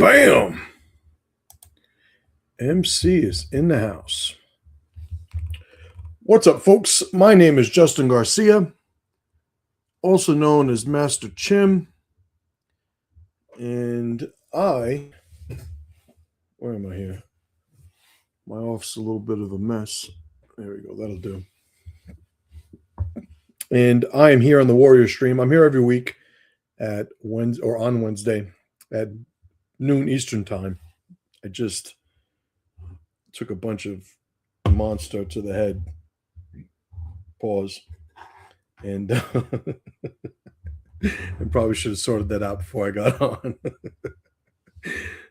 Bam! MC is in the house. What's up, folks? My name is Justin Garcia, also known as Master Chim. And where am I here? My office is a little bit of a mess. There we go. That'll do. And I am here on the Warrior Stream. I'm here every week at on Wednesday at noon Eastern time. I just took a bunch of monster to the head. Pause. And I probably should have sorted that out before I got on.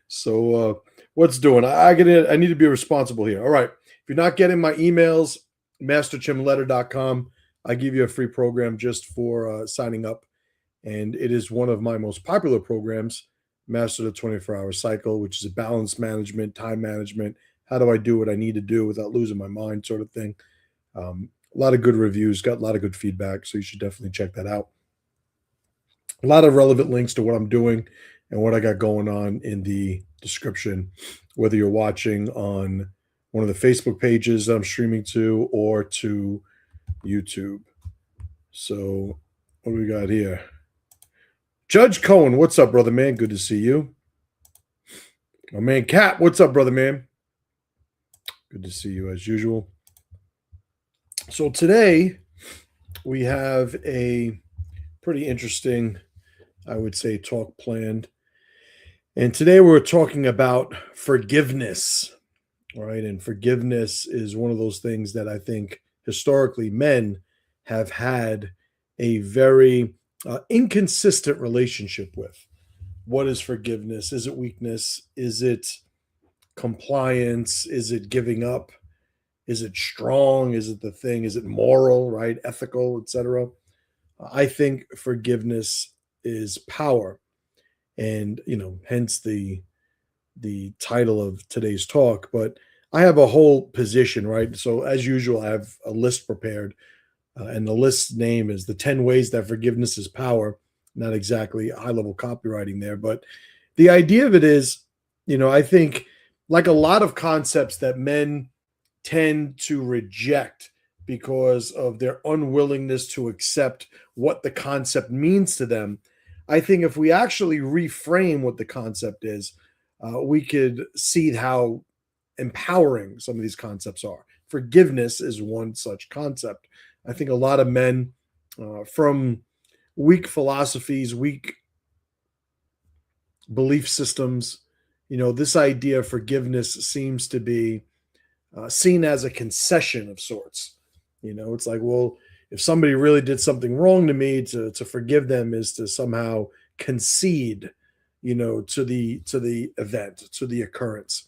So what's doing? I need to be responsible here. All right. If you're not getting my emails, masterchimletter.com. I give you a free program just for signing up. And it is one of my most popular programs, Master the 24-Hour Cycle, which is a balance management, time management. How do I do what I need to do without losing my mind sort of thing. A lot of good reviews, got a lot of good feedback, so you should definitely check that out. A lot of relevant links to what I'm doing and what I got going on in the description, whether you're watching on one of the Facebook pages that I'm streaming to or to YouTube. So what do we got here? Judge Cohen, what's up, brother man? Good to see you. My man Cap, what's up, brother man? Good to see you as usual. So today we have a pretty interesting, I would say, talk planned. And today we're talking about forgiveness, right? And forgiveness is one of those things that I think historically men have had a very inconsistent relationship with. What is forgiveness? Is it weakness? Is it compliance? Is it giving up? Is it strong? Is it the thing? Is it moral, right? Ethical, etc. I think forgiveness is power. And, hence the title of today's talk. But I have a whole position, right? So as usual, I have a list prepared. And the list name is the 10 ways that forgiveness is power. Not exactly high-level copywriting there. But the idea of it is, I think like a lot of concepts that men tend to reject because of their unwillingness to accept what the concept means to them. I think if we actually reframe what the concept is, we could see how empowering some of these concepts are. Forgiveness is one such concept. I think a lot of men from weak philosophies, weak belief systems, this idea of forgiveness seems to be seen as a concession of sorts. It's like, well, if somebody really did something wrong to me, to forgive them is to somehow concede, to the event, to the occurrence,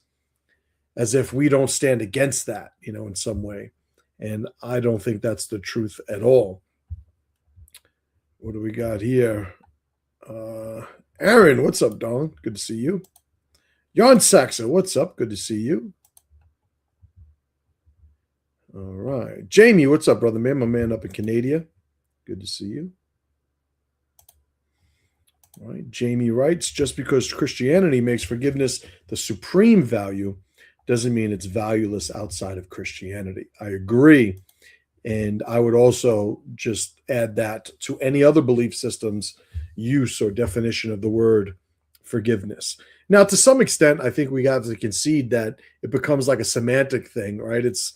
as if we don't stand against that, in some way. And I don't think that's the truth at all. What do we got here? Aaron, what's up, Don? Good to see you. Jan Saxa, what's up? Good to see you. All right. Jamie, what's up, brother man? My man up in Canada. Good to see you. All right. Jamie writes, just because Christianity makes forgiveness the supreme value doesn't mean it's valueless outside of Christianity. I agree. And I would also just add that to any other belief system's use or definition of the word forgiveness. Now, to some extent, I think we have to concede that it becomes like a semantic thing, right? It's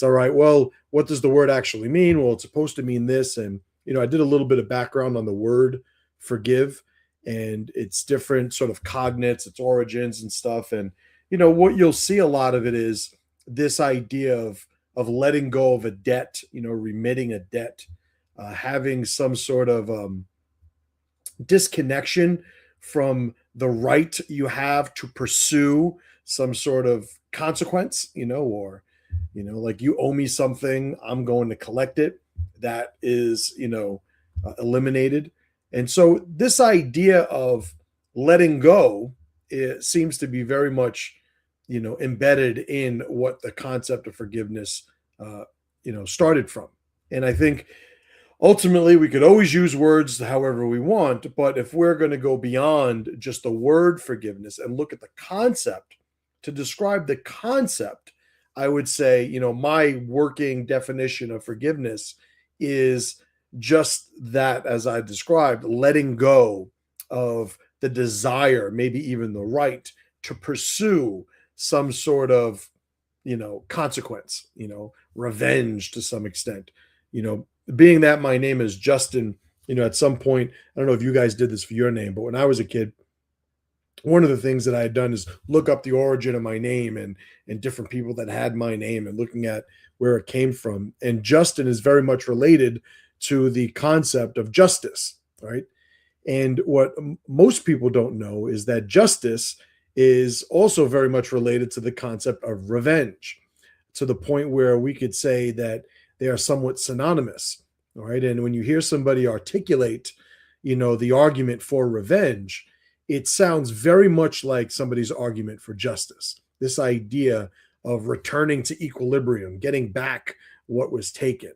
all right. Well, what does the word actually mean? Well, it's supposed to mean this. And, I did a little bit of background on the word forgive and its different sort of cognates, its origins and stuff. And, what you'll see a lot of it is this idea of letting go of a debt, remitting a debt, having some sort of disconnection from the right you have to pursue some sort of consequence, or like you owe me something, I'm going to collect it. That is, eliminated. And so this idea of letting go, it seems to be very much, embedded in what the concept of forgiveness, started from. And I think Ultimately, we could always use words however we want, but if we're going to go beyond just the word forgiveness and look at the concept to describe the concept, I would say, my working definition of forgiveness is just that, as I described, letting go of the desire, maybe even the right to pursue some sort of, consequence, revenge to some extent, being that my name is Justin, at some point, I don't know if you guys did this for your name, but when I was a kid, one of the things that I had done is look up the origin of my name and different people that had my name and looking at where it came from. And Justin is very much related to the concept of justice, right? And what most people don't know is that justice is also very much related to the concept of revenge, to the point where we could say that they are somewhat synonymous. All right. And when you hear somebody articulate, the argument for revenge, it sounds very much like somebody's argument for justice. This idea of returning to equilibrium, getting back what was taken,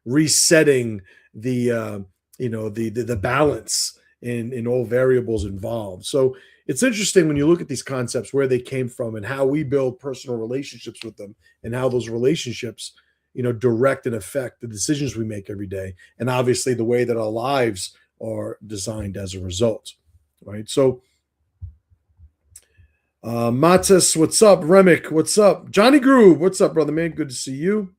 resetting the balance in all variables involved. So it's interesting when you look at these concepts, where they came from and how we build personal relationships with them, and how those relationships, direct and affect the decisions we make every day, and obviously the way that our lives are designed as a result, right? So Matis, what's up? Remick, what's up? Johnny Groove, what's up, brother man? Good to see you.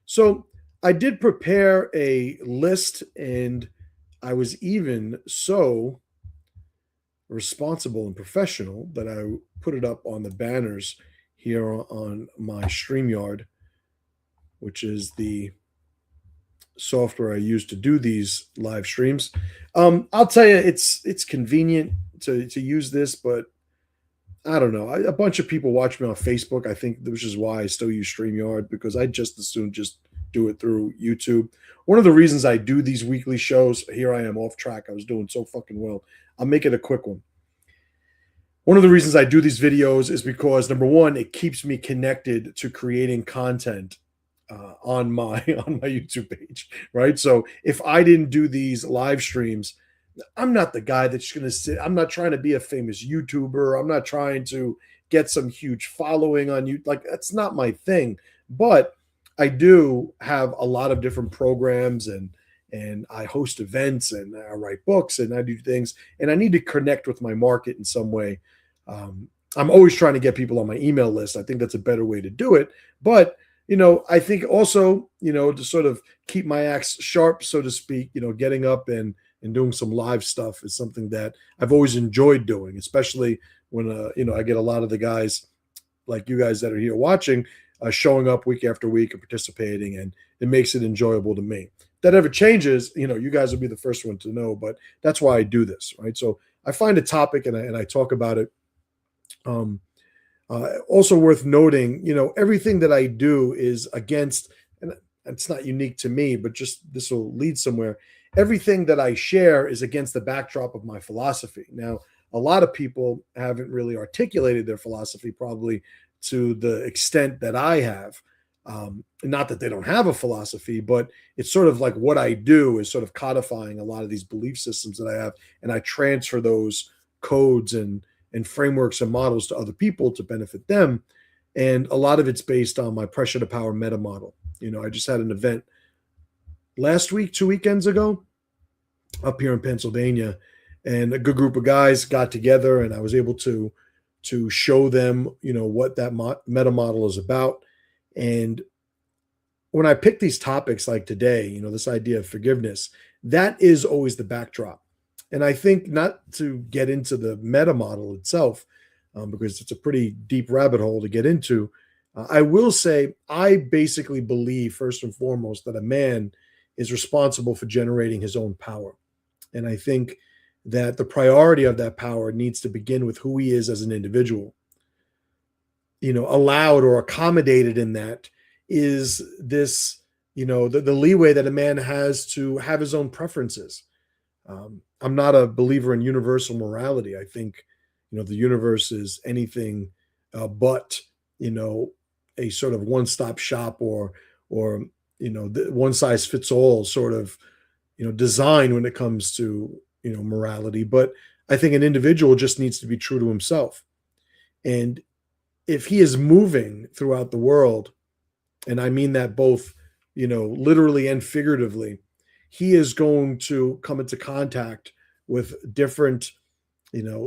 So I did prepare a list, and I was even so responsible and professional that I put it up on the banners here on my StreamYard, which is the software I use to do these live streams. I'll tell you, it's convenient to use this, but I don't know. A bunch of people watch me on Facebook, I think, which is why I still use StreamYard, because I just as soon just do it through YouTube. One of the reasons I do these weekly shows, here I am off track. I was doing so fucking well. I'll make it a quick one. One of the reasons I do these videos is because, number one, it keeps me connected to creating content on my YouTube page, right? So if I didn't do these live streams, I'm not the guy that's going to sit. I'm not trying to be a famous YouTuber. I'm not trying to get some huge following on you. Like, that's not my thing. But I do have a lot of different programs, and I host events, and I write books, and I do things, and I need to connect with my market in some way. I'm always trying to get people on my email list. I think that's a better way to do it. But I think also, to sort of keep my axe sharp, so to speak, getting up and doing some live stuff is something that I've always enjoyed doing, especially when, I get a lot of the guys like you guys that are here watching, showing up week after week and participating, and it makes it enjoyable to me. If that ever changes, you guys will be the first one to know, but that's why I do this, right? So I find a topic and I talk about it. Also worth noting, everything that I do is against, and it's not unique to me, but just this will lead somewhere. Everything that I share is against the backdrop of my philosophy. Now, a lot of people haven't really articulated their philosophy probably to the extent that I have. Not that they don't have a philosophy, but it's sort of like what I do is sort of codifying a lot of these belief systems that I have, and I transfer those codes and frameworks and models to other people to benefit them. And a lot of it's based on my pressure to power meta model. I just had an event last week, 2 weekends ago, up here in Pennsylvania, and a good group of guys got together, and I was able to show them, what that meta model is about. And when I pick these topics like today, this idea of forgiveness, that is always the backdrop. And I think, not to get into the meta model itself, because it's a pretty deep rabbit hole to get into, I will say I basically believe, first and foremost, that a man is responsible for generating his own power. And I think that the priority of that power needs to begin with who he is as an individual. Allowed or accommodated in that is this, the leeway that a man has to have his own preferences. I'm not a believer in universal morality. I think, the universe is anything but, a sort of one-stop shop or one size fits all sort of, design when it comes to, morality. But I think an individual just needs to be true to himself. And if he is moving throughout the world, and I mean that both, literally and figuratively, he is going to come into contact with different,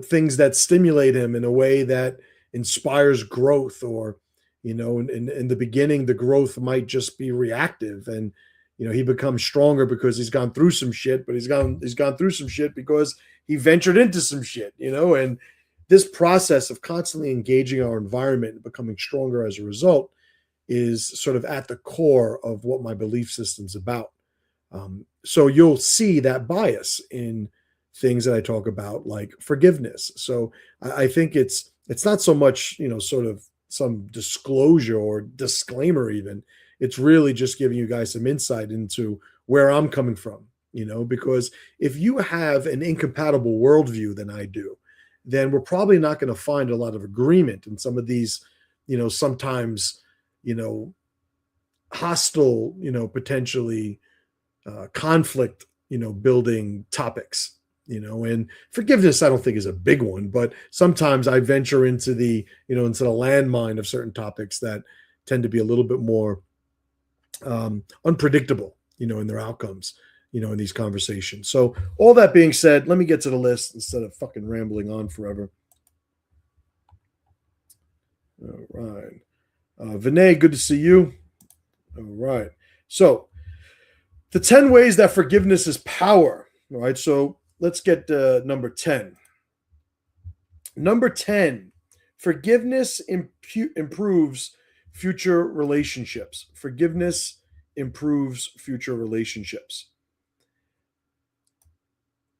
things that stimulate him in a way that inspires growth. Or, in the beginning, the growth might just be reactive, and he becomes stronger because he's gone through some shit, but he's gone through some shit because he ventured into some shit, and this process of constantly engaging our environment and becoming stronger as a result is sort of at the core of what my belief system's about. So you'll see that bias in things that I talk about, like forgiveness. So I think it's not so much, sort of some disclosure or disclaimer even. It's really just giving you guys some insight into where I'm coming from, because if you have an incompatible worldview than I do, then we're probably not going to find a lot of agreement in some of these, sometimes, hostile, potentially conflict, building topics, and forgiveness, I don't think is a big one, but sometimes I venture into the, into the landmine of certain topics that tend to be a little bit more unpredictable, in their outcomes, in these conversations. So all that being said, let me get to the list instead of fucking rambling on forever. All right. Vinay, good to see you. All right. So the 10 ways that forgiveness is power. All right. So let's get number 10. Number 10, forgiveness improves future relationships. Forgiveness improves future relationships.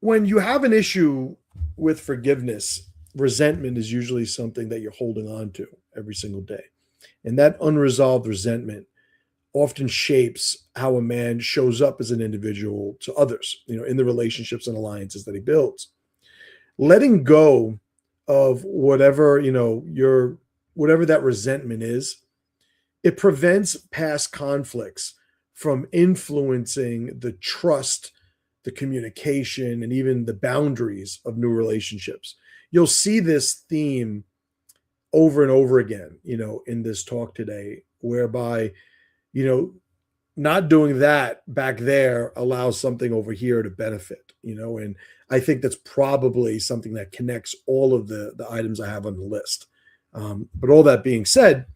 When you have an issue with forgiveness, resentment is usually something that you're holding on to every single day. And that unresolved resentment often shapes how a man shows up as an individual to others, in the relationships and alliances that he builds. Letting go of whatever, whatever that resentment is, it prevents past conflicts from influencing the trust, the communication, and even the boundaries of new relationships. You'll see this theme over and over again, in this talk today, whereby, not doing that back there allows something over here to benefit, and I think that's probably something that connects all of the items I have on the list. But all that being said,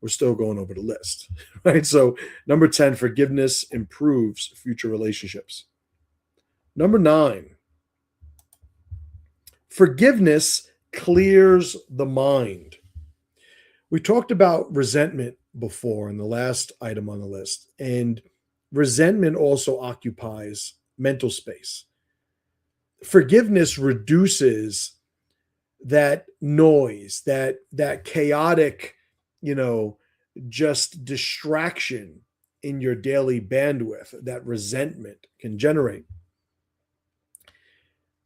we're still going over the list, right? So number 10, forgiveness improves future relationships. Number 9, forgiveness clears the mind. We talked about resentment before in the last item on the list, and resentment also occupies mental space. Forgiveness reduces that noise, that chaotic, just distraction in your daily bandwidth that resentment can generate.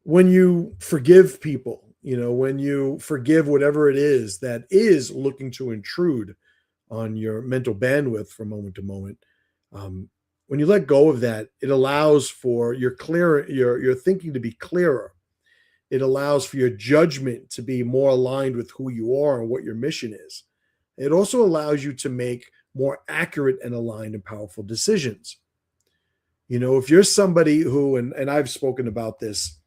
When you forgive people, when you forgive whatever it is that is looking to intrude on your mental bandwidth from moment to moment, when you let go of that, it allows for your thinking to be clearer. It allows for your judgment to be more aligned with who you are and what your mission is. It also allows you to make more accurate and aligned and powerful decisions. If you're somebody who, and I've spoken about this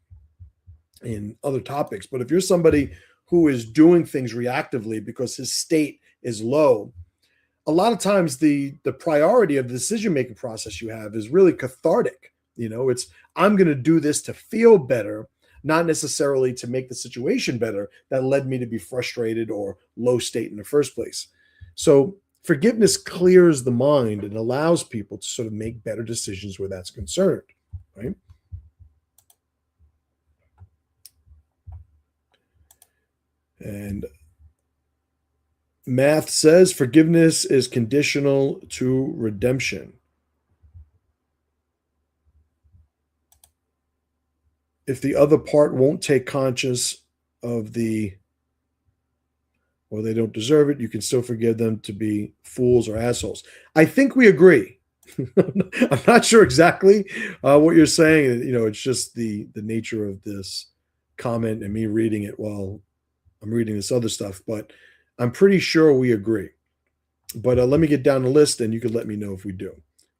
in other topics, but if you're somebody who is doing things reactively because his state is low, a lot of times the priority of the decision-making process you have is really cathartic. It's, I'm going to do this to feel better, not necessarily to make the situation better that led me to be frustrated or low state in the first place. So forgiveness clears the mind and allows people to sort of make better decisions where that's concerned, right? And math says forgiveness is conditional to redemption. If the other part won't take conscious of or they don't deserve it, you can still forgive them to be fools or assholes. I think we agree. I'm not sure exactly what you're saying. It's just the nature of this comment and me reading it while I'm reading this other stuff, but I'm pretty sure we agree. But let me get down the list and you can let me know if we do.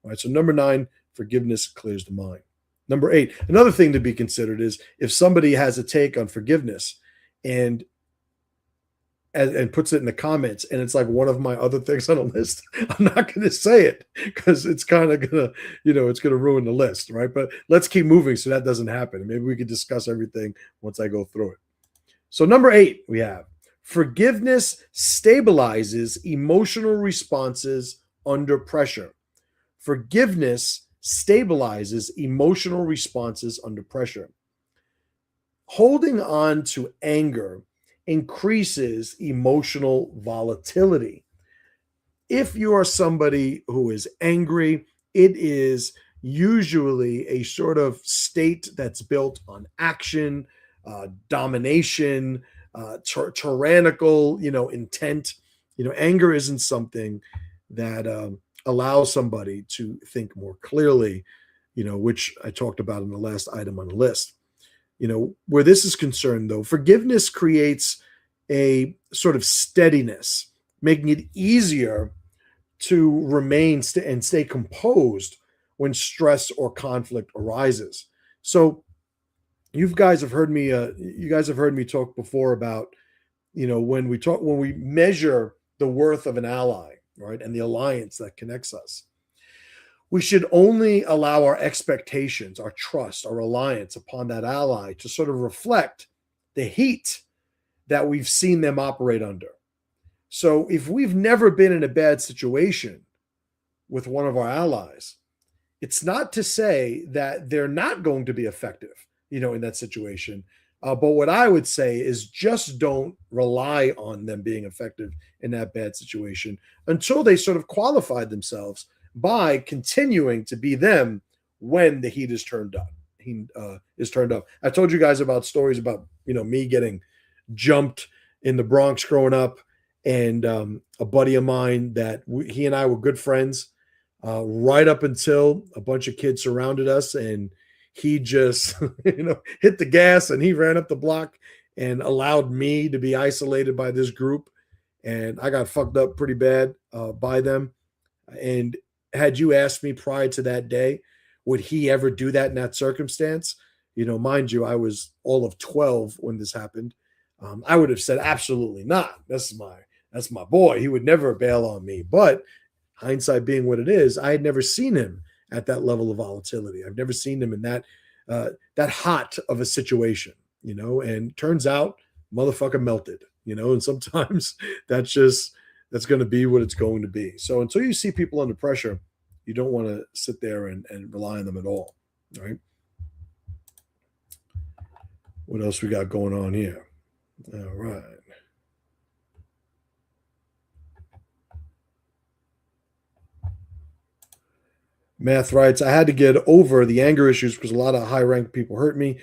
All right. So, number 9, forgiveness clears the mind. Number 8, another thing to be considered is if somebody has a take on forgiveness and puts it in the comments and it's like one of my other things on the list, I'm not going to say it because it's kind of going to, it's going to ruin the list. Right. But let's keep moving so that doesn't happen. Maybe we could discuss everything once I go through it. So, number 8, we have forgiveness stabilizes emotional responses under pressure. Forgiveness stabilizes emotional responses under pressure. Holding on to anger increases emotional volatility. If you are somebody who is angry, it is usually a sort of state that's built on action, domination, tyrannical, intent. Anger isn't something that allows somebody to think more clearly, which I talked about in the last item on the list. Where this is concerned, though, forgiveness creates a sort of steadiness, making it easier to remain and stay composed when stress or conflict arises. So, you guys have heard me. You guys have heard me talk before about, when we measure the worth of an ally, right, and the alliance that connects us. We should only allow our expectations, our trust, our reliance upon that ally to sort of reflect the heat that we've seen them operate under. So if we've never been in a bad situation with one of our allies, it's not to say that they're not going to be effective, in that situation. But what I would say is just don't rely on them being effective in that bad situation until they sort of qualified themselves by continuing to be them when the heat is turned up. I told you guys about stories about me getting jumped in the Bronx growing up, and a buddy of mine that he and I were good friends right up until a bunch of kids surrounded us, and he just hit the gas and he ran up the block and allowed me to be isolated by this group, and I got fucked up pretty bad by them. And had you asked me prior to that day, would he ever do that in that circumstance? Mind you, I was all of 12 when this happened. I would have said absolutely not. That's my boy. He would never bail on me. But hindsight being what it is, I had never seen him at that level of volatility. I've never seen him in that hot of a situation, and turns out motherfucker melted, and sometimes that's going to be what it's going to be. So until you see people under pressure, you don't want to sit there and rely on them at all. Right. What else we got going on here? All right. Math writes, I had to get over the anger issues because a lot of high ranked people hurt me,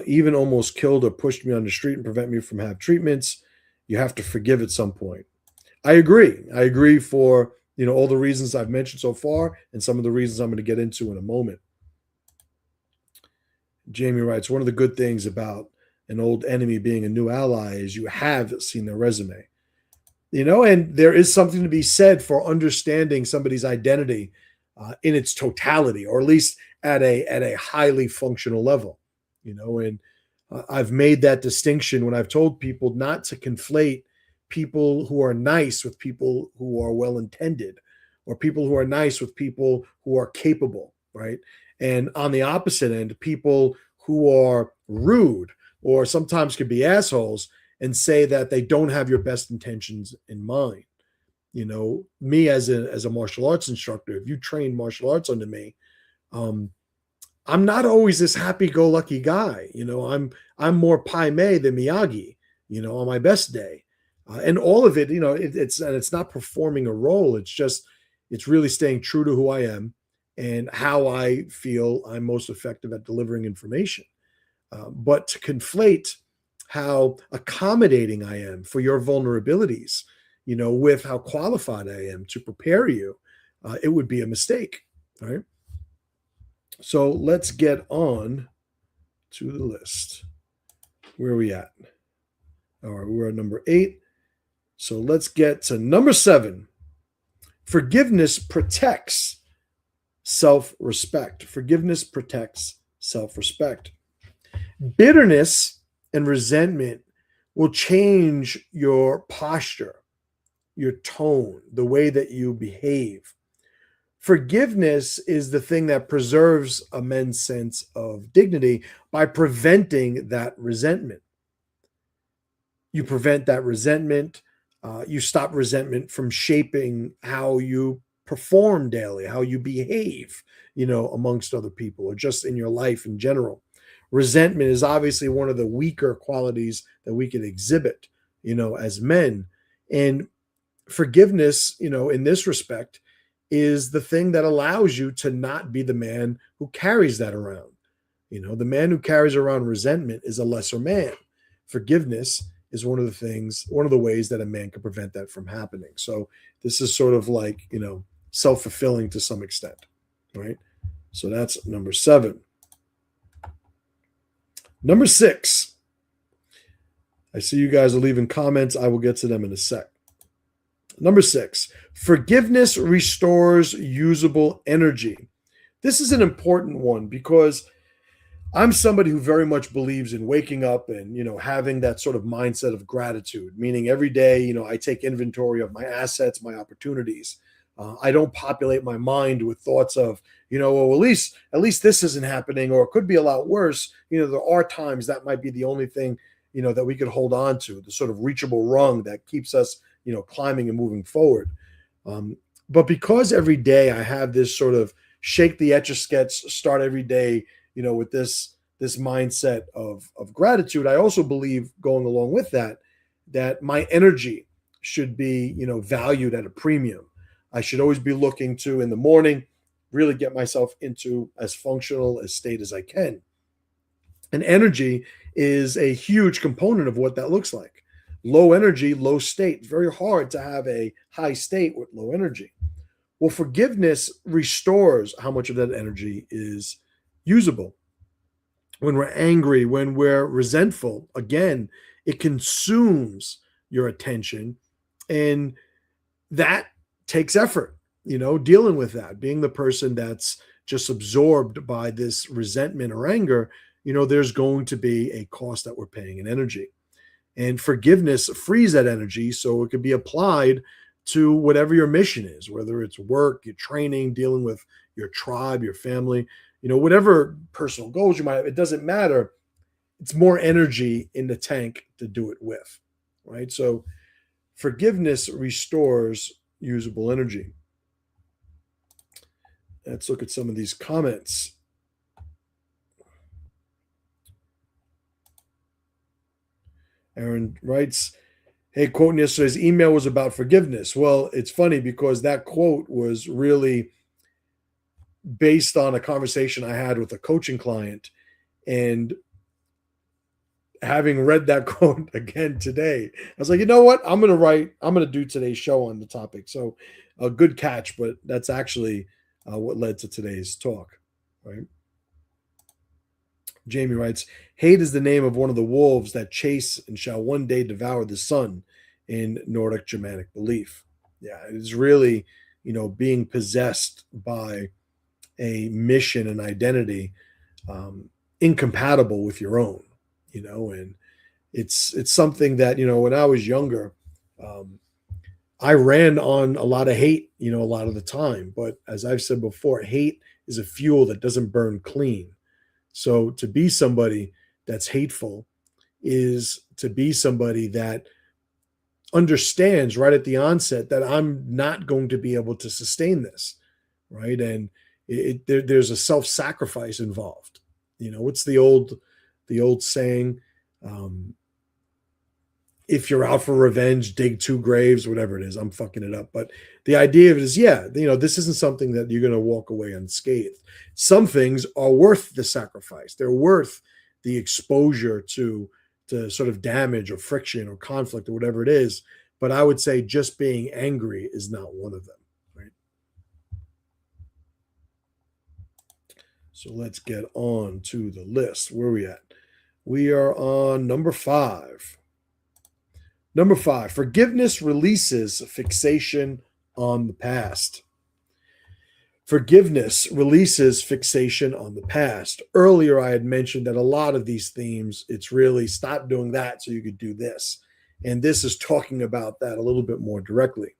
even almost killed or pushed me on the street and prevent me from having treatments. You have to forgive at some point. I agree. I agree for all the reasons I've mentioned so far and some of the reasons I'm going to get into in a moment. Jamie writes, one of the good things about an old enemy being a new ally is you have seen their resume. And there is something to be said for understanding somebody's identity in its totality, or at least at a highly functional level. And I've made that distinction when I've told people not to conflate people who are nice with people who are well intended, or people who are nice with people who are capable, right? And on the opposite end, people who are rude or sometimes could be assholes, and say that they don't have your best intentions in mind. Me as a martial arts instructor, if you train martial arts under me, I'm not always this happy-go-lucky guy. I'm more Pai Mei than Miyagi, on my best day. And all of it, it's not performing a role. It's really staying true to who I am and how I feel I'm most effective at delivering information. But to conflate how accommodating I am for your vulnerabilities, with how qualified I am to prepare you, it would be a mistake. All right. So let's get on to the list. Where are we at? All right, we're at number 8. So let's get to number 7. Forgiveness protects self-respect. Forgiveness protects self-respect. Bitterness and resentment will change your posture, your tone, the way that you behave. Forgiveness is the thing that preserves a man's sense of dignity by preventing that resentment. You prevent that resentment. You stop resentment from shaping how you perform daily, how you behave, amongst other people or just in your life in general. Resentment is obviously one of the weaker qualities that we can exhibit, as men. And forgiveness, in this respect, is the thing that allows you to not be the man who carries that around. The man who carries around resentment is a lesser man. Forgiveness is one of the ways that a man can prevent that from happening. So this is sort of like, self-fulfilling to some extent, right? So that's number 7. Number 6. I see you guys are leaving comments. I will get to them in a sec. Number 6, forgiveness restores usable energy. This is an important one because I'm somebody who very much believes in waking up and, having that sort of mindset of gratitude, meaning every day, I take inventory of my assets, my opportunities. I don't populate my mind with thoughts of, well, at least this isn't happening, or it could be a lot worse. There are times that might be the only thing, that we could hold on to, the sort of reachable rung that keeps us, climbing and moving forward. But because every day I have this sort of shake the etch-a-sketch, start every day, with this mindset of gratitude, I also believe, going along with that my energy should be, valued at a premium. I should always be looking to, in the morning, really get myself into as functional a state as I can. And energy is a huge component of what that looks like. Low energy, low state. It's very hard to have a high state with low energy. Well, forgiveness restores how much of that energy is usable. When we're angry, when we're resentful, again, it consumes your attention, and that takes effort, dealing with that, being the person that's just absorbed by this resentment or anger. There's going to be a cost that we're paying in energy. And forgiveness frees that energy so it can be applied to whatever your mission is, whether it's work, your training, dealing with your tribe, your family, whatever personal goals you might have. It doesn't matter. It's more energy in the tank to do it with, right? So forgiveness restores usable energy. Let's look at some of these comments. Aaron writes, hey, quoting yesterday's email was about forgiveness. Well, it's funny because that quote was really based on a conversation I had with a coaching client. And having read that quote again today, I was like, you know what? I'm going to do today's show on the topic. So a good catch, but that's actually what led to today's talk, right? Jamie writes, hate is the name of one of the wolves that chase and shall one day devour the sun in Nordic Germanic belief. Yeah, it is really, being possessed by a mission and identity incompatible with your own, and it's something that, when I was younger, I ran on a lot of hate, a lot of the time. But as I've said before, hate is a fuel that doesn't burn clean. So to be somebody that's hateful is to be somebody that understands right at the onset that I'm not going to be able to sustain this, right? And there's a self-sacrifice involved. What's the old saying? If you're out for revenge, dig 2 graves, whatever it is. I'm fucking it up. But the idea of it is, this isn't something that you're going to walk away unscathed. Some things are worth the sacrifice. They're worth the exposure to sort of damage or friction or conflict or whatever it is. But I would say just being angry is not one of them, right? So let's get on to the list. Where are we at? We are on number 5. Number 5, forgiveness releases fixation on the past. Forgiveness releases fixation on the past. Earlier, I had mentioned that a lot of these themes, it's really stop doing that so you could do this. And this is talking about that a little bit more directly.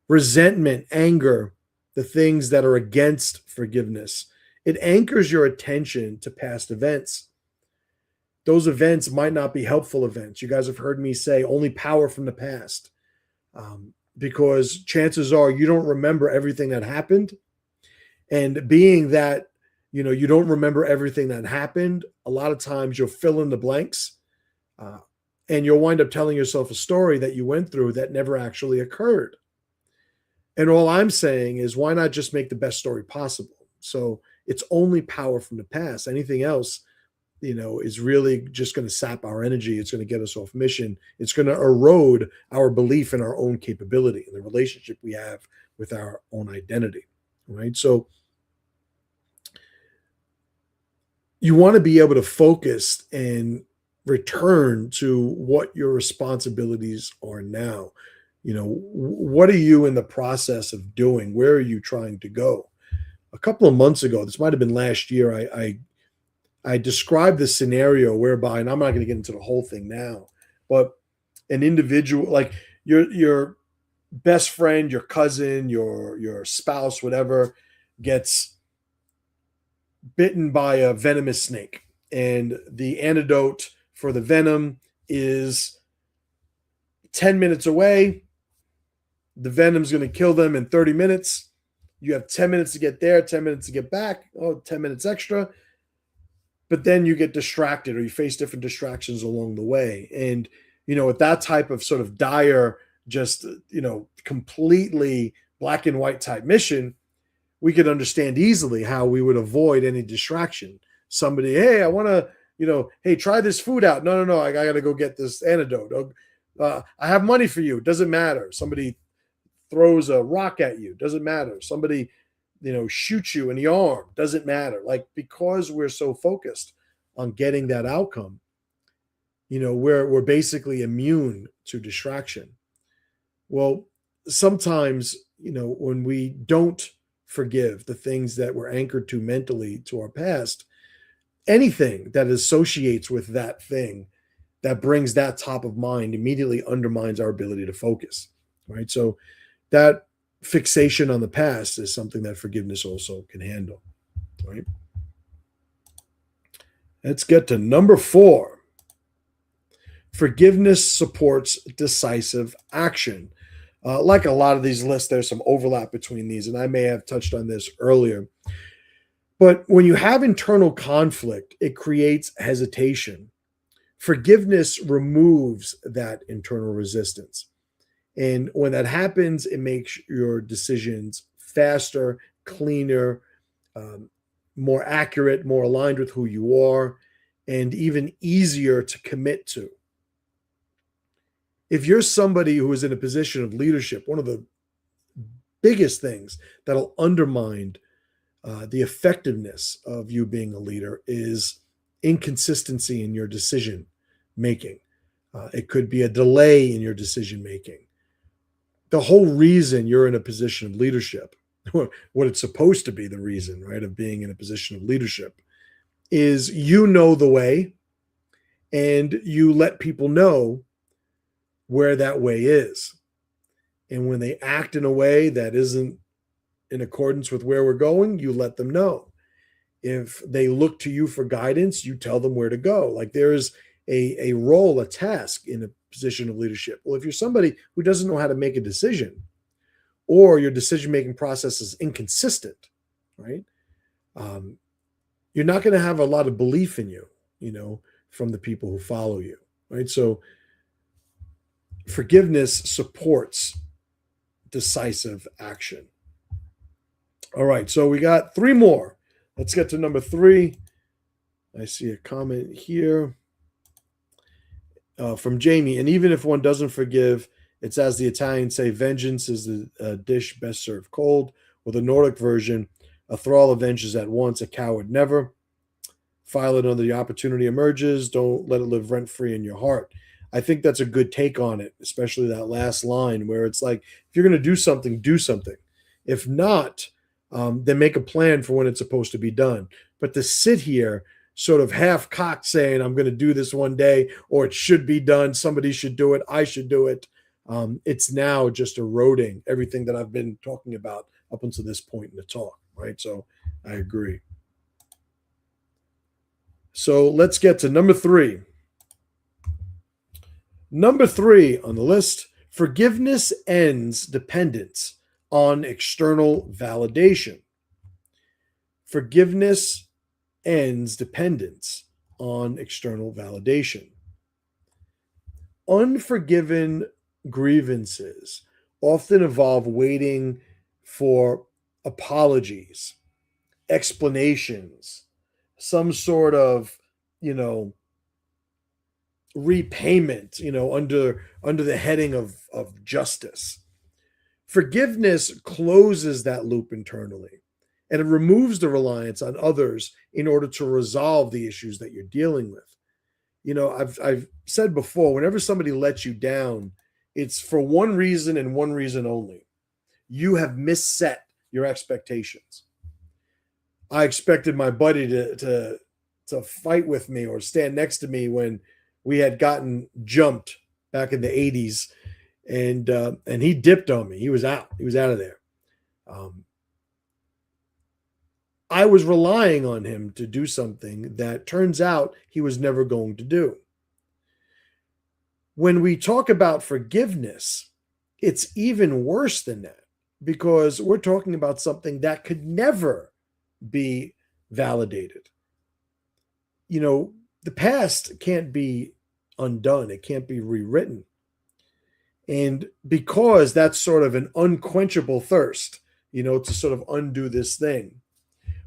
Resentment, anger, the things that are against forgiveness, it anchors your attention to past events. Those events might not be helpful events. You guys have heard me say only power from the past. Because chances are you don't remember everything that happened. And being that, you don't remember everything that happened, a lot of times you'll fill in the blanks and you'll wind up telling yourself a story that you went through that never actually occurred. And all I'm saying is why not just make the best story possible? So it's only power from the past. Anything else, is really just going to sap our energy. It's going to get us off mission. It's going to erode our belief in our own capability and the relationship we have with our own identity, right? So you want to be able to focus and return to what your responsibilities are now. What are you in the process of doing? Where are you trying to go? A couple of months ago, this might have been last year, I described the scenario whereby, and I'm not going to get into the whole thing now, but an individual, like your best friend, your cousin, your spouse, whatever, gets bitten by a venomous snake. And the antidote for the venom is 10 minutes away. The venom's going to kill them in 30 minutes. You have 10 minutes to get there, 10 minutes to get back, 10 minutes extra. But then you get distracted or you face different distractions along the way. And, with that type of sort of dire, just, completely black and white type mission, we could understand easily how we would avoid any distraction. Somebody, hey, I want to, hey, try this food out. No, I got to go get this antidote. I have money for you. Doesn't matter. Somebody throws a rock at you. Doesn't matter. Somebody shoots you in the arm, doesn't matter. Like, because we're so focused on getting that outcome, we're basically immune to distraction. Well, sometimes, when we don't forgive the things that we're anchored to mentally to our past, anything that associates with that thing that brings that top of mind immediately undermines our ability to focus, right? So that fixation on the past is something that forgiveness also can handle, right? Let's get to number 4. Forgiveness supports decisive action. Like a lot of these lists, there's some overlap between these, and I may have touched on this earlier. But when you have internal conflict, it creates hesitation. Forgiveness removes that internal resistance. And when that happens, it makes your decisions faster, cleaner, more accurate, more aligned with who you are, and even easier to commit to. If you're somebody who is in a position of leadership, one of the biggest things that'll undermine the effectiveness of you being a leader is inconsistency in your decision making. It could be a delay in your decision making. The whole reason you're in a position of leadership, what it's supposed to be the reason, right, of being in a position of leadership, is you know the way and you let people know where that way is. And when they act in a way that isn't in accordance with where we're going, you let them know. If they look to you for guidance, you tell them where to go. Like, there's a role, a task in a position of leadership. Well, if you're somebody who doesn't know how to make a decision, or your decision-making process is inconsistent, right? You're not going to have a lot of belief in you, from the people who follow you, right? So forgiveness supports decisive action. All right, so we got 3 more. Let's get to number 3. I see a comment here from Jamie. And even if one doesn't forgive, it's as the Italians say, vengeance is the dish best served cold, or the Nordic version, A thrall avenges at once, a coward never. File it under the opportunity emerges. Don't let it live rent free in your heart. I think that's a good take on it, especially that last line where it's like, if you're going to do something, do something. If not, then make a plan for when it's supposed to be done. But to sit here sort of half-cocked saying, I'm going to do this one day, or it should be done, somebody should do it, I should do it, it's now just eroding everything that I've been talking about up until this point in the talk, right? So I agree. So let's get to number 3. Number 3 on the list, forgiveness ends dependence on external validation. Forgiveness ends dependence on external validation. Unforgiven grievances often involve waiting for apologies, explanations, some sort of, repayment, under the heading of justice. Forgiveness closes that loop internally, and it removes the reliance on others in order to resolve the issues that you're dealing with. I've said before, whenever somebody lets you down, it's for one reason and one reason only. You have misset your expectations. I expected my buddy to fight with me or stand next to me when we had gotten jumped back in the 80s, and he dipped on me. He was out. He was out of there. I was relying on him to do something that turns out he was never going to do. When we talk about forgiveness, it's even worse than that, because we're talking about something that could never be validated. The past can't be undone. It can't be rewritten. And because that's sort of an unquenchable thirst, to sort of undo this thing,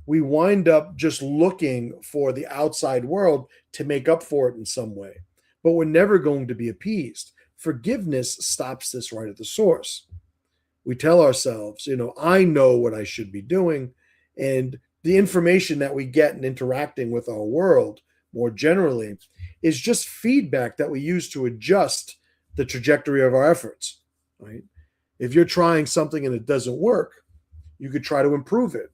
we wind up just looking for the outside world to make up for it in some way. But we're never going to be appeased. Forgiveness stops this right at the source. We tell ourselves, I know what I should be doing. And the information that we get in interacting with our world more generally is just feedback that we use to adjust the trajectory of our efforts, right? If you're trying something and it doesn't work, you could try to improve it.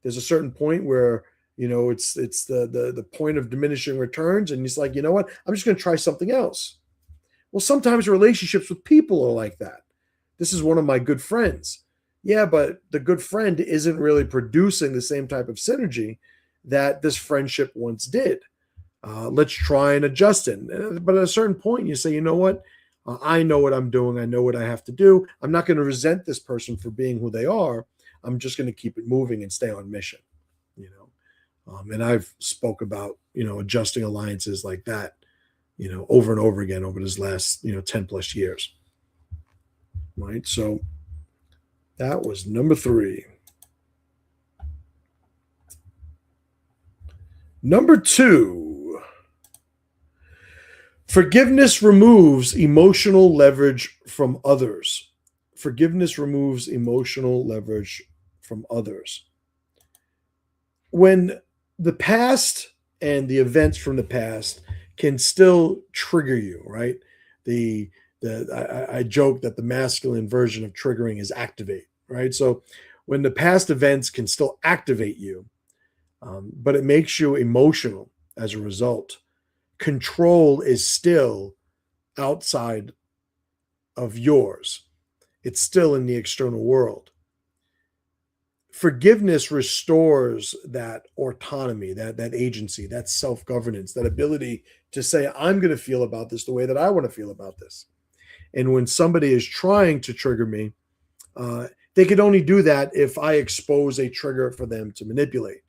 There's a certain point where, it's the point of diminishing returns, and it's like, you know what? I'm just going to try something else. Well, sometimes relationships with people are like that. This is one of my good friends. Yeah, but the good friend isn't really producing the same type of synergy that this friendship once did. Let's try and adjust it. But at a certain point, you say, you know what? I know what I'm doing. I know what I have to do. I'm not going to resent this person for being who they are. I'm just going to keep it moving and stay on mission, and I've spoke about, adjusting alliances like that, over and over again over this last, 10 plus years. Right. So that was number 3. Number 2, forgiveness removes emotional leverage from others. Forgiveness removes emotional leverage from others. When the past and the events from the past can still trigger you, right? I joke that the masculine version of triggering is activate, right? So when the past events can still activate you, but it makes you emotional as a result, control is still outside of yours. It's still in the external world. Forgiveness restores that autonomy, that agency, that self-governance, that ability to say, I'm going to feel about this the way that I want to feel about this. And when somebody is trying to trigger me, they could only do that if I expose a trigger for them to manipulate.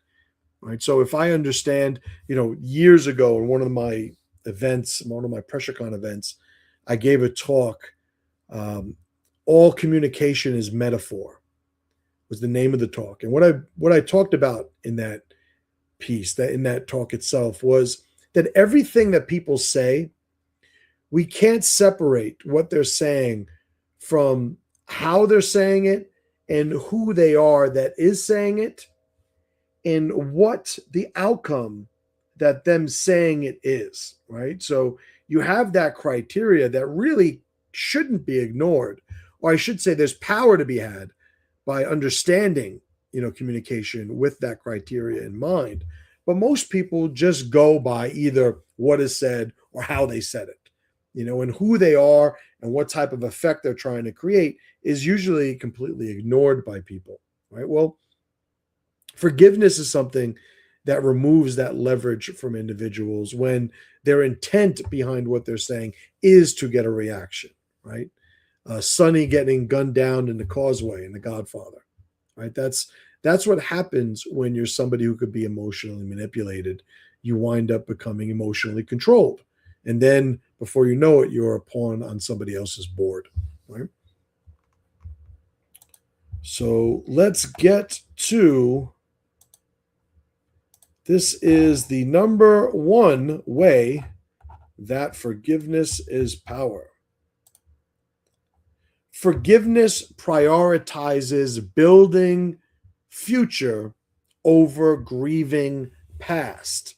Right. So if I understand, years ago in one of my events, one of my PressureCon events, I gave a talk, all communication is metaphor, was the name of the talk. And what I talked about in that piece, that in that talk itself, was that everything that people say, we can't separate what they're saying from how they're saying it and who they are that is saying it, and what the outcome that them saying it is, right? So you have that criteria that really shouldn't be ignored. Or I should say there's power to be had by understanding, communication with that criteria in mind. But most people just go by either what is said or how they said it. And who they are and what type of effect they're trying to create is usually completely ignored by people, right? Well, forgiveness is something that removes that leverage from individuals when their intent behind what they're saying is to get a reaction, right? Sonny getting gunned down in the causeway in The Godfather, right? That's what happens when you're somebody who could be emotionally manipulated. You wind up becoming emotionally controlled. And then before you know it, you're a pawn on somebody else's board, right? So let's get to this is the number one way that forgiveness is power. Forgiveness prioritizes building future over grieving past.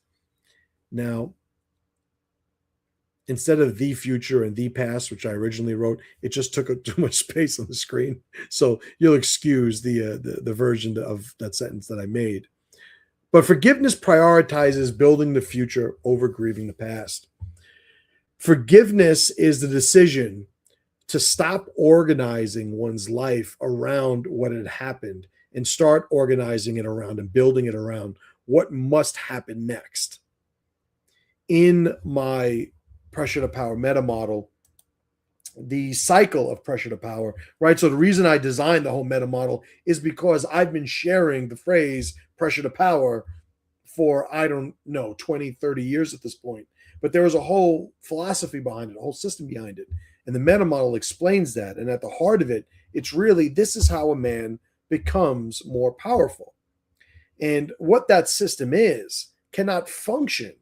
Now, instead of the future and the past, which I originally wrote, it just took up too much space on the screen. So you'll excuse the version of that sentence that I made. But forgiveness prioritizes building the future over grieving the past. Forgiveness is the decision to stop organizing one's life around what had happened and start organizing it around and building it around what must happen next. In my pressure to power meta model, the cycle of pressure to power, right? So the reason I designed the whole meta model is because I've been sharing the phrase pressure to power for, I don't know, 20, 30 years at this point. But there was a whole philosophy behind it, a whole system behind it. And the meta model explains that. And at the heart of it, it's really this is how a man becomes more powerful. And what that system is cannot function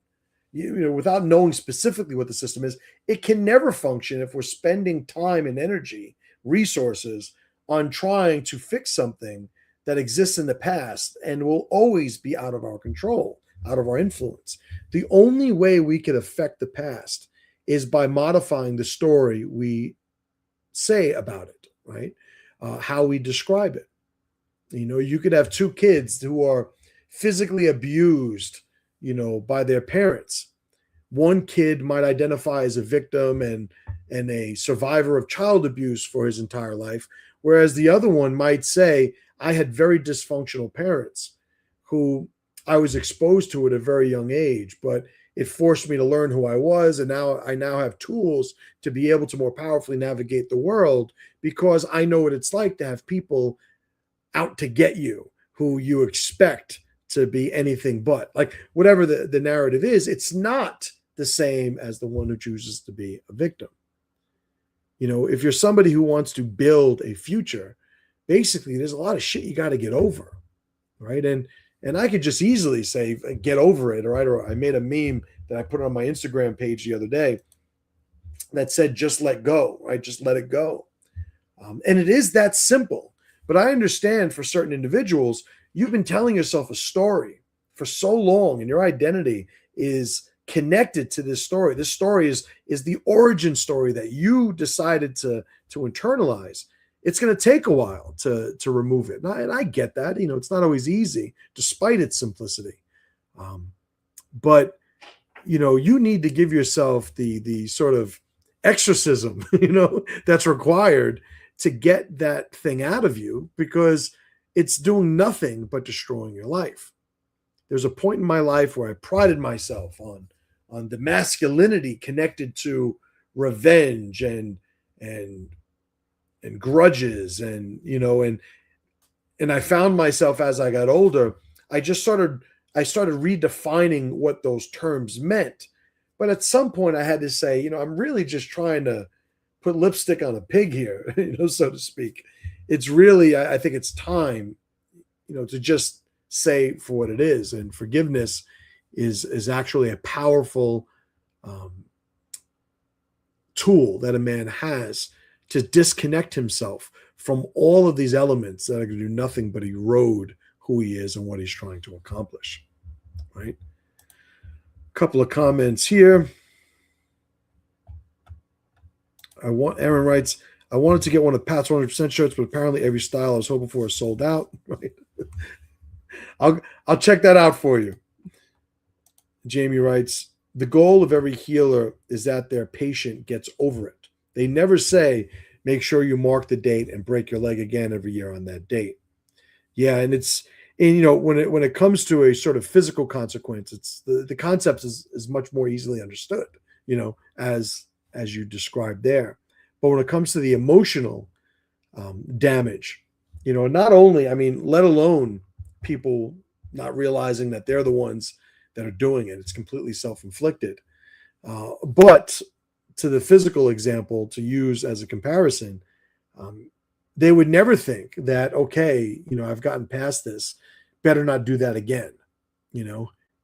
without knowing specifically what the system is. It can never function if we're spending time and energy, resources on trying to fix something that exists in the past and will always be out of our control, out of our influence. The only way we can affect the past is by modifying the story we say about it, right? How we describe it. You could have two kids who are physically abused, by their parents. One kid might identify as a victim and a survivor of child abuse for his entire life, whereas the other one might say, I had very dysfunctional parents who I was exposed to at a very young age, but it forced me to learn who I was, and now I have tools to be able to more powerfully navigate the world because I know what it's like to have people out to get you who you expect to be anything but. Like whatever the narrative is, it's not the same as the one who chooses to be a victim. If you're somebody who wants to build a future, basically there's a lot of shit you got to get over, right? And I could just easily say, get over it, right? Or I made a meme that I put on my Instagram page the other day that said, just let go, right? Just let it go. And it is that simple. But I understand for certain individuals, you've been telling yourself a story for so long and your identity is connected to this story. This story is the origin story that you decided to internalize. It's going to take a while to remove it. And I get that. It's not always easy, despite its simplicity. But you need to give yourself the sort of exorcism, that's required to get that thing out of you because it's doing nothing but destroying your life. There's a point in my life where I prided myself on the masculinity connected to revenge and grudges and I found myself as I got older, I started redefining what those terms meant. But at some point I had to say, I'm really just trying to put lipstick on a pig here, so to speak. It's really, I think it's time, to just say for what it is. And forgiveness is actually a powerful tool that a man has to disconnect himself from all of these elements that are going to do nothing but erode who he is and what he's trying to accomplish, right? A couple of comments here. Aaron writes, I wanted to get one of Pat's 100% shirts, but apparently every style I was hoping for is sold out. Right? I'll check that out for you. Jamie writes, the goal of every healer is that their patient gets over it. They never say, make sure you mark the date and break your leg again every year on that date. Yeah, and when it comes to a sort of physical consequence, it's the concept is much more easily understood, as you described there. But when it comes to the emotional damage, not only, let alone people not realizing that they're the ones that are doing it, it's completely self-inflicted. But to the physical example to use as a comparison, they would never think that, okay, I've gotten past this, better not do that again.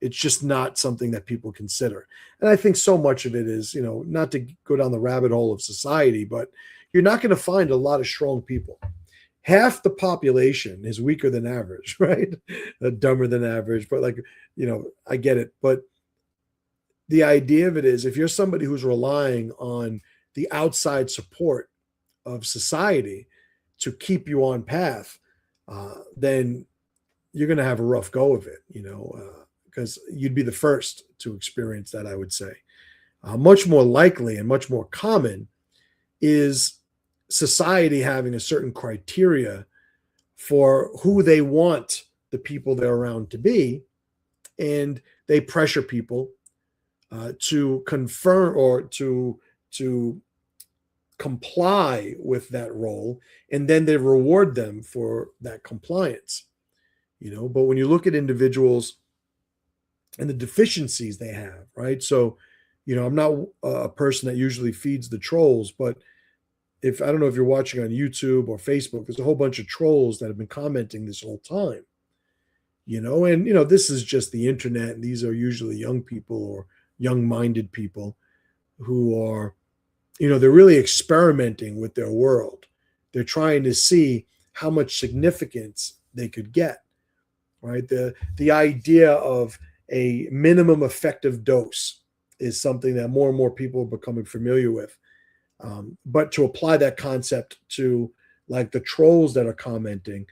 It's just not something that people consider. And I think so much of it is, not to go down the rabbit hole of society, but you're not going to find a lot of strong people. Half the population is weaker than average, right? Dumber than average, but I get it. But the idea of it is, if you're somebody who's relying on the outside support of society to keep you on path, then you're going to have a rough go of it, because you'd be the first to experience that, I would say. Much more likely and much more common is society having a certain criteria for who they want the people they're around to be, and they pressure people to confirm or to comply with that role, and then they reward them for that compliance. But when you look at individuals and the deficiencies they have, right? So, I'm not a person that usually feeds the trolls, but I don't know if you're watching on YouTube or Facebook, there's a whole bunch of trolls that have been commenting this whole time, and, this is just the internet. And these are usually young people or young-minded people who are, they're really experimenting with their world. They're trying to see how much significance they could get, right? The idea of a minimum effective dose is something that more and more people are becoming familiar with. But to apply that concept to the trolls that are commenting,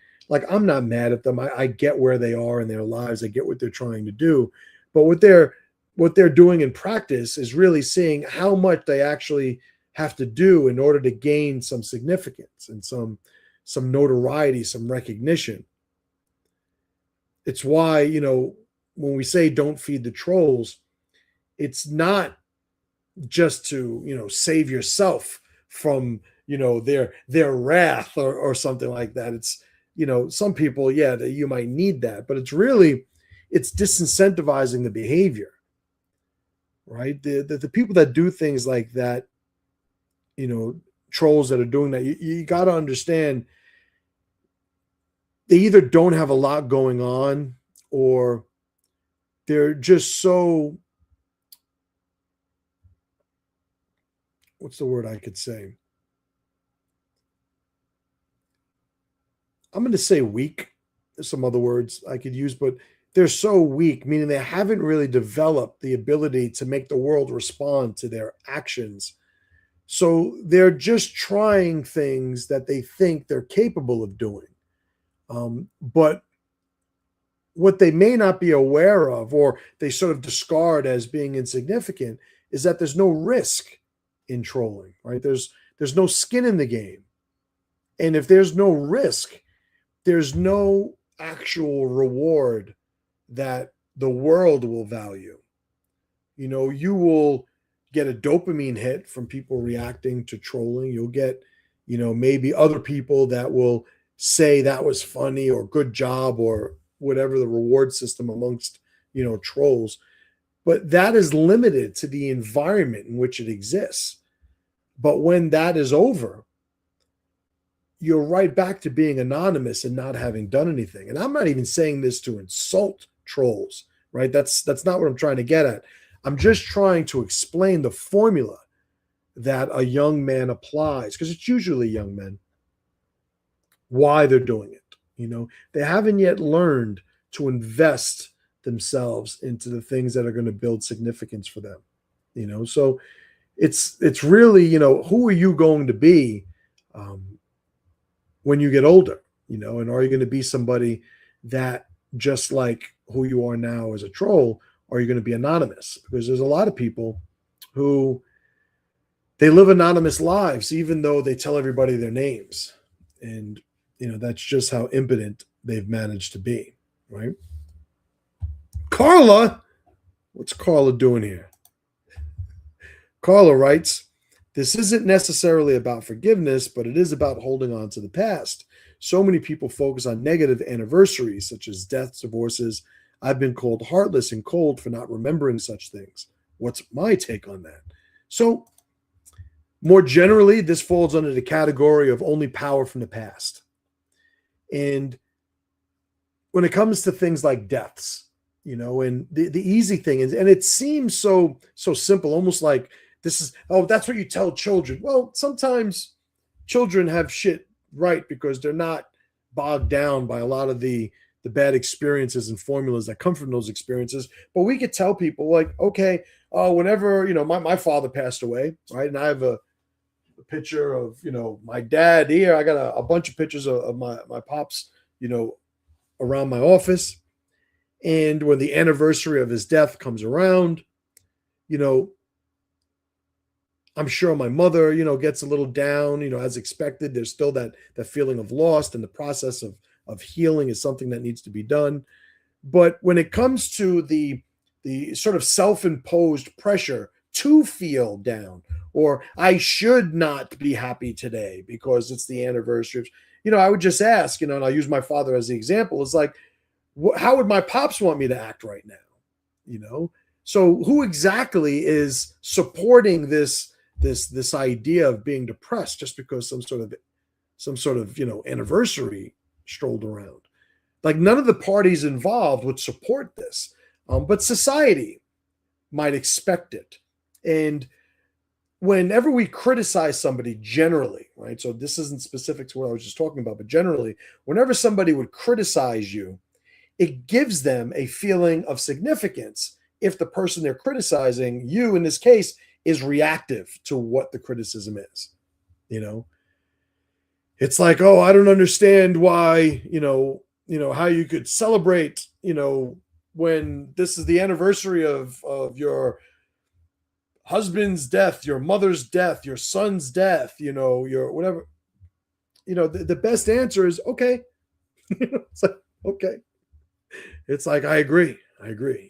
I'm not mad at them. I get where they are in their lives. I get what they're trying to do. But what they're doing in practice is really seeing how much they actually have to do in order to gain some significance and some notoriety, some recognition. It's why, when we say don't feed the trolls, it's not just to, save yourself from, their wrath or something like that. It's, some people, that you might need that, but it's disincentivizing the behavior, right? The people that do things like that, trolls that are doing that, you got to understand they either don't have a lot going on, or they're just so, what's the word I could say? I'm going to say weak. There's some other words I could use, but they're so weak, meaning they haven't really developed the ability to make the world respond to their actions. So they're just trying things that they think they're capable of doing. But what they may not be aware of, or they sort of discard as being insignificant, is that there's no risk in trolling, right? There's no skin in the game. And if there's no risk, there's no actual reward that the world will value. You will get a dopamine hit from people reacting to trolling. You'll get, maybe other people that will say that was funny or good job or whatever the reward system amongst, trolls. But that is limited to the environment in which it exists. But when that is over, you're right back to being anonymous and not having done anything. And I'm not even saying this to insult trolls, right? That's not what I'm trying to get at. I'm just trying to explain the formula that a young man applies, because it's usually young men, why they're doing it. They haven't yet learned to invest themselves into the things that are going to build significance for them. So it's really, who are you going to be when you get older? And are you going to be somebody that, just like who you are now as a troll, or are you going to be anonymous? Because there's a lot of people who they live anonymous lives, even though they tell everybody their names. And, that's just how impotent they've managed to be, right? Carla, what's Carla doing here? Carla writes, this isn't necessarily about forgiveness, but it is about holding on to the past. So many people focus on negative anniversaries, such as deaths, divorces. I've been called heartless and cold for not remembering such things. What's my take on that? So, more generally, this falls under the category of only power from the past. And when it comes to things like deaths, and the easy thing is, and it seems so simple, almost like this is, oh, that's what you tell children. Well, sometimes children have shit right because they're not bogged down by a lot of the bad experiences and formulas that come from those experiences. But we could tell people, like, okay, whenever, my father passed away, right? And I have a picture of, my dad here. I got a bunch of pictures of my pops, around my office. And when the anniversary of his death comes around, I'm sure my mother, gets a little down, as expected. There's still that feeling of loss, and the process of healing is something that needs to be done. But when it comes to the sort of self-imposed pressure to feel down, or I should not be happy today because it's the anniversary, I would just ask, and I'll use my father as the example. It's like, how would my pops want me to act right now? So who exactly is supporting this idea of being depressed just because some sort of anniversary strolled around? Like, none of the parties involved would support this, but society might expect it. And whenever we criticize somebody generally, right? So this isn't specific to what I was just talking about, but generally, whenever somebody would criticize you, it gives them a feeling of significance if the person they're criticizing, you in this case, is reactive to what the criticism is. It's like, oh, I don't understand why, how you could celebrate, when this is the anniversary of your husband's death, your mother's death, your son's death, your whatever. The best answer is, okay. It's like, okay. It's like, I agree.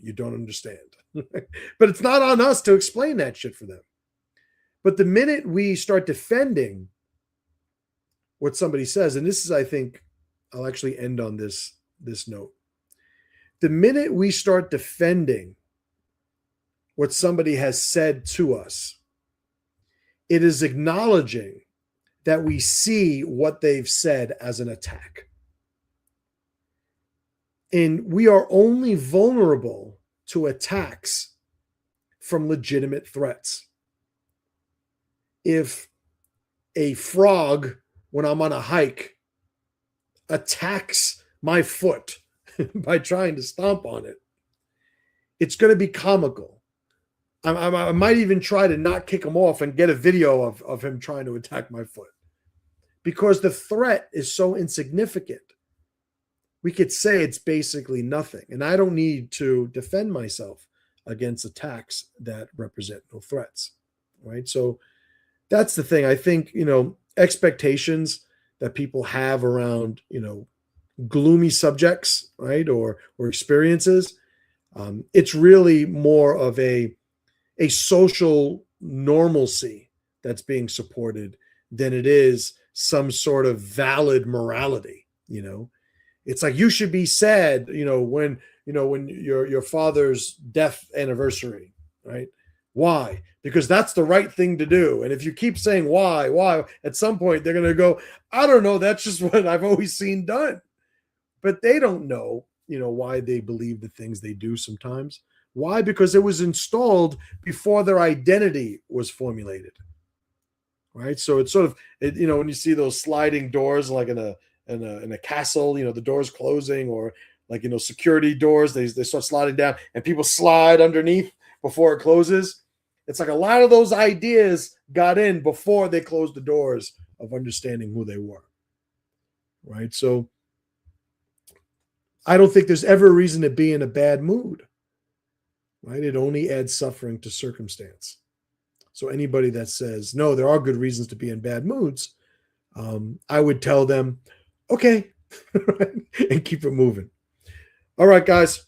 You don't understand. But it's not on us to explain that shit for them. But the minute we start defending what somebody says, and this is, I think, I'll actually end on this note. The minute we start defending what somebody has said to us, it is acknowledging that we see what they've said as an attack. And we are only vulnerable to attacks from legitimate threats. If a frog, when I'm on a hike, attacks my foot by trying to stomp on it, it's going to be comical. I might even try to not kick him off and get a video of him trying to attack my foot, because the threat is so insignificant. We could say it's basically nothing, and I don't need to defend myself against attacks that represent no threats, right? So that's the thing. I think, expectations that people have around, gloomy subjects, right, or experiences, it's really more of a social normalcy that's being supported than it is some sort of valid morality. It's like, you should be sad, when your father's death anniversary, right? Why? Because that's the right thing to do. And if you keep saying why, at some point they're going to go, I don't know, that's just what I've always seen done. But they don't know, why they believe the things they do sometimes. Why? Because it was installed before their identity was formulated, right? So it's sort of, when you see those sliding doors, like in a in a castle, the doors closing, or like, security doors, they start sliding down and people slide underneath before it closes. It's like a lot of those ideas got in before they closed the doors of understanding who they were. Right? So I don't think there's ever a reason to be in a bad mood. Right? It only adds suffering to circumstance. So anybody that says, no, there are good reasons to be in bad moods, I would tell them, okay, and keep it moving. All right, guys,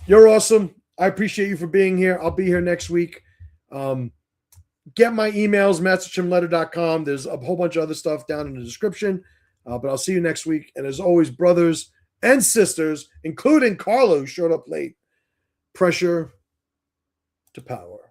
you're awesome. I appreciate you for being here. I'll be here next week. Get my emails, masterchimletter.com. There's a whole bunch of other stuff down in the description, but I'll see you next week. And as always, brothers and sisters, including Carla, who showed up late, pressure to power.